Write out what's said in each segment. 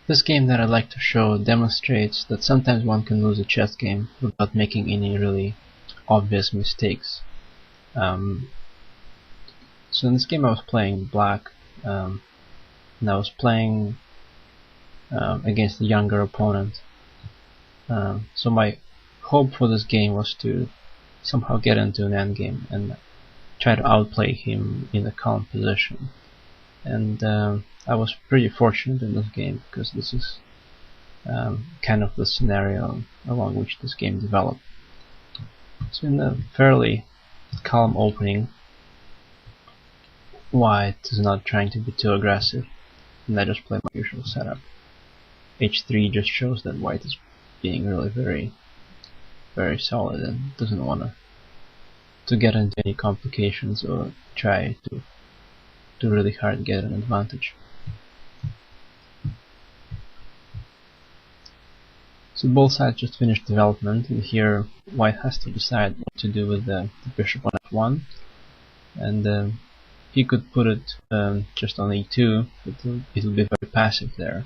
This game that I'd like to show demonstrates that sometimes one can lose a chess game without making any really obvious mistakes. So in this game I was playing black, and I was playing against a younger opponent. So my hope for this game was to somehow get into an endgame and try to outplay him in the calm position. And I was pretty fortunate in this game because this is kind of the scenario along which this game developed. So in a fairly calm opening, white is not trying to be too aggressive, and I just play my usual setup. H3 just shows that white is being really very solid and doesn't want to get into any complications or try to really hard get an advantage. So both sides just finished development, and here white has to decide what to do with the bishop on f1, and he could put it just on e2, but it'll be very passive there.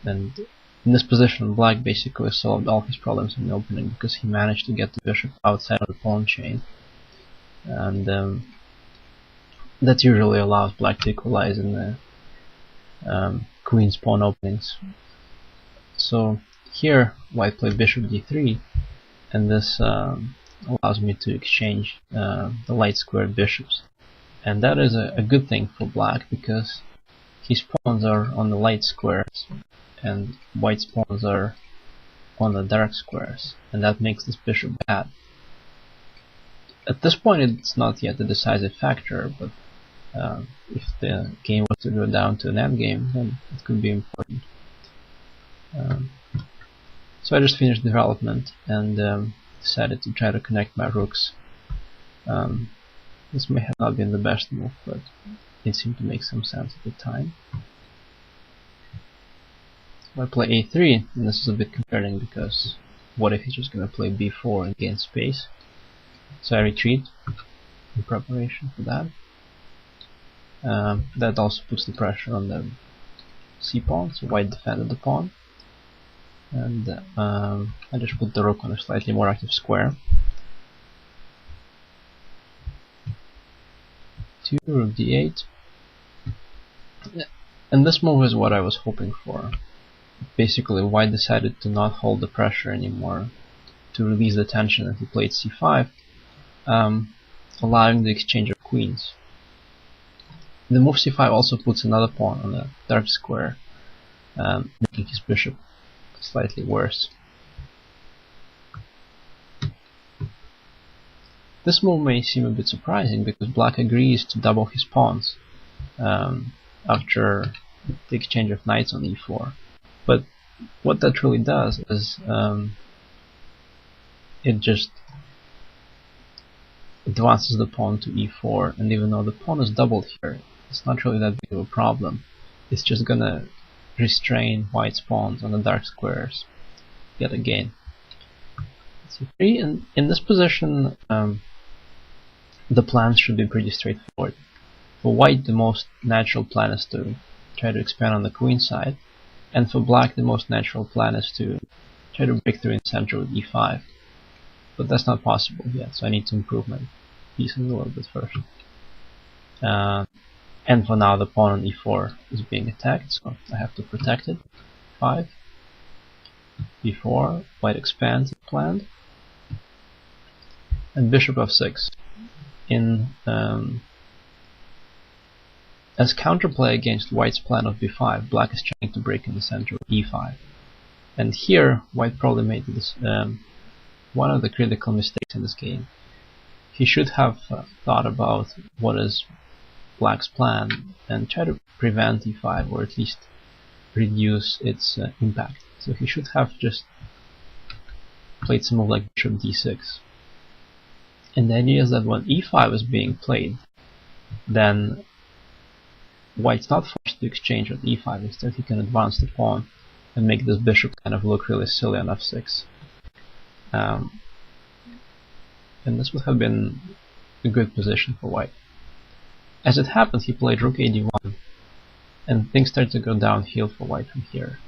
And in this position, black basically solved all his problems in the opening because he managed to get the bishop outside of the pawn chain, and that usually allows black to equalize in the queen's pawn openings. So here white played bishop d3, and this allows me to exchange the light squared bishops, and that is a good thing for black because his pawns are on the light squares and white's pawns are on the dark squares, and that makes this bishop bad. At this point it's not yet a decisive factor, but if the game was to go down to an endgame, then it could be important. So I just finished development and decided to try to connect my rooks. This may have not been the best move, but it seemed to make some sense at the time. So I play a3, and this is a bit concerning because what if he's just going to play b4 and gain space? So I retreat in preparation for that. That also puts the pressure on the c-pawn, so white defended the pawn. And I just put the rook on a slightly more active square. 2, rook d8. And this move is what I was hoping for. Basically, white decided to not hold the pressure anymore, to release the tension, and he played c5, allowing the exchange of queens. The move c5 also puts another pawn on the dark square, making his bishop slightly worse. This move may seem a bit surprising because black agrees to double his pawns after the exchange of knights on e4, but what that really does is it just advances the pawn to e4, and even though the pawn is doubled here, it's not really that big of a problem. It's just gonna restrain white's pawns on the dark squares yet again. c3, and in this position the plans should be pretty straightforward. For white, the most natural plan is to try to expand on the queen side, and for black the most natural plan is to try to break through in center with e5, but that's not possible yet, so I need to improve my pieces a little bit first. And for now the pawn on e4 is being attacked, so I have to protect it. 5, b4, white expands as planned, and bishop f6. As counterplay against white's plan of b5, black is trying to break in the center of e5, and here white probably made this one of the critical mistakes in this game. He should have thought about what is black's plan and try to prevent e5, or at least reduce its impact. So he should have just played some move like bishop d6. And the idea is that when e5 is being played, then white's not forced to exchange with e5. Instead he can advance the pawn and make this bishop kind of look really silly on f6. And this would have been a good position for white. As it happened, he played rook ad1, and things started to go downhill for white from here.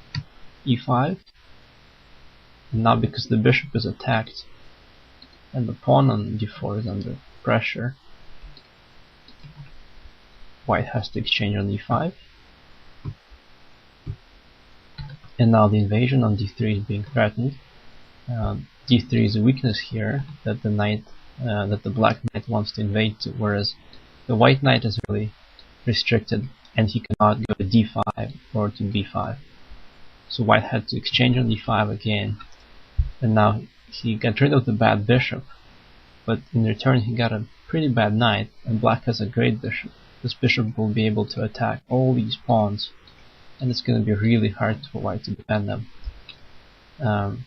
e5. And now because the bishop is attacked and the pawn on d4 is under pressure, white has to exchange on e5. And now the invasion on d3 is being threatened. d3 is a weakness here that the black knight wants to invade to, whereas the white knight is really restricted and he cannot go to d5 or to b5. So white had to exchange on d5 again, and now he got rid of the bad bishop, but in return he got a pretty bad knight, and black has a great bishop. This bishop will be able to attack all these pawns, and it's going to be really hard for white to defend them. And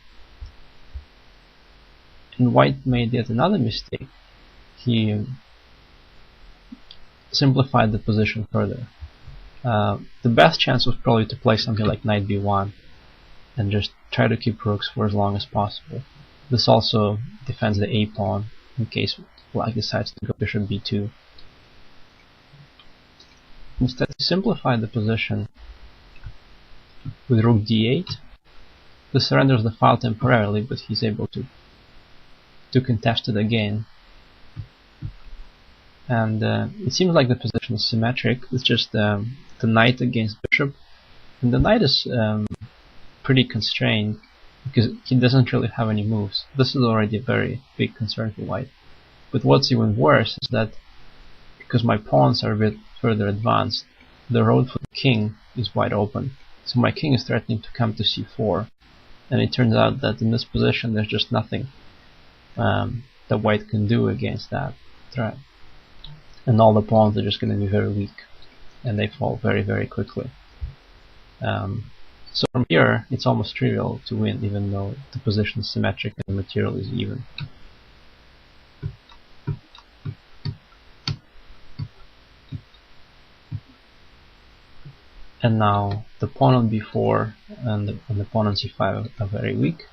white made yet another mistake. He simplified the position further. The best chance was probably to play something like knight b1 and just try to keep rooks for as long as possible. This also defends the a pawn in case black decides to go bishop b2. Instead, he simplified the position with rook d8. This surrenders the file temporarily, but he's able to contest it again. And it seems like the position is symmetric. It's just the knight against bishop, and the knight is pretty constrained because he doesn't really have any moves. This is already a very big concern for white. But what's even worse is that because my pawns are a bit further advanced, the road for the king is wide open. So my king is threatening to come to c4, and it turns out that in this position there's just nothing that white can do against that threat. And all the pawns are just going to be very weak, and they fall very, very quickly. So from here, it's almost trivial to win, even though the position is symmetric and the material is even. And now the pawn on b4 and the pawn on c5 are very weak,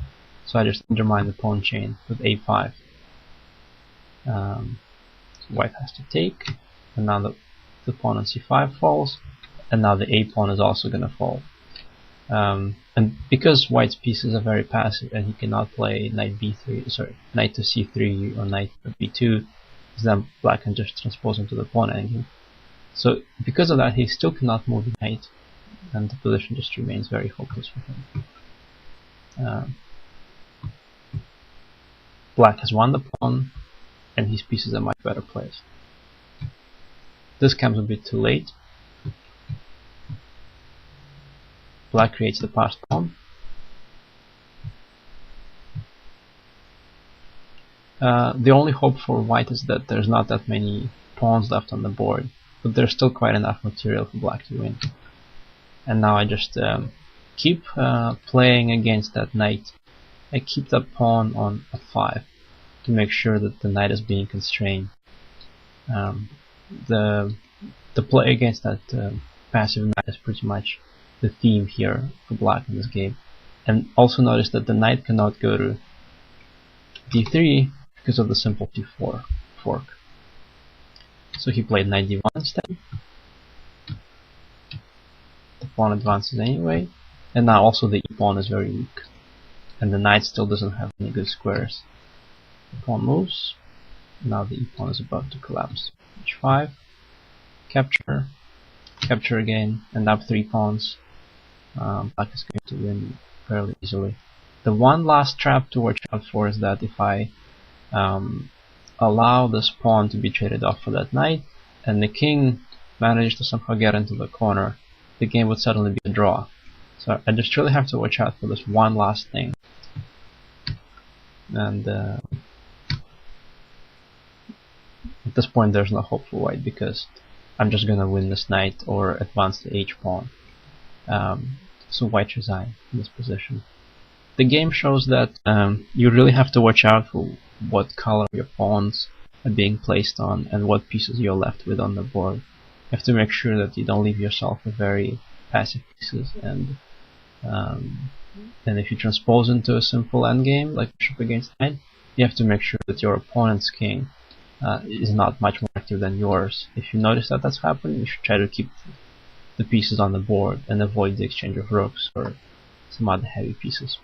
so I just undermine the pawn chain with a5. White has to take, and now the pawn on c5 falls, and now the a pawn is also going to fall. And because white's pieces are very passive and he cannot play knight to c3 or knight to b2, then black can just transpose into the pawn endgame. So because of that, he still cannot move the knight, and the position just remains very hopeless for him. Black has won the pawn, and his pieces are much better placed. This comes a bit too late. Black creates the passed pawn. The only hope for white is that there's not that many pawns left on the board, but there's still quite enough material for black to win. And now I just keep playing against that knight. I keep that pawn on f5 to make sure that the knight is being constrained. The play against that passive knight is pretty much the theme here for black in this game. And also notice that the knight cannot go to d3 because of the simple t4 fork. So he played knight d1 instead. The pawn advances anyway, and now also the e-pawn is very weak, and the knight still doesn't have any good squares. The pawn moves, now the e-pawn is about to collapse. h5, capture, capture again, and up 3 pawns. Black is going to win fairly easily. The one last trap to watch out for is that if I allow this pawn to be traded off for that knight, and the king manages to somehow get into the corner, the game would suddenly be a draw. So I just really have to watch out for this one last thing. And at this point there's no hope for white, because I'm just gonna win this knight or advance the h-pawn. So white resign in this position. The game shows that you really have to watch out for what color your pawns are being placed on and what pieces you're left with on the board. You have to make sure that you don't leave yourself with very passive pieces, and if you transpose into a simple endgame like bishop against knight, you have to make sure that your opponent's king is not much more active than yours. If you notice that that's happening, you should try to keep the pieces on the board and avoid the exchange of rooks or some other heavy pieces.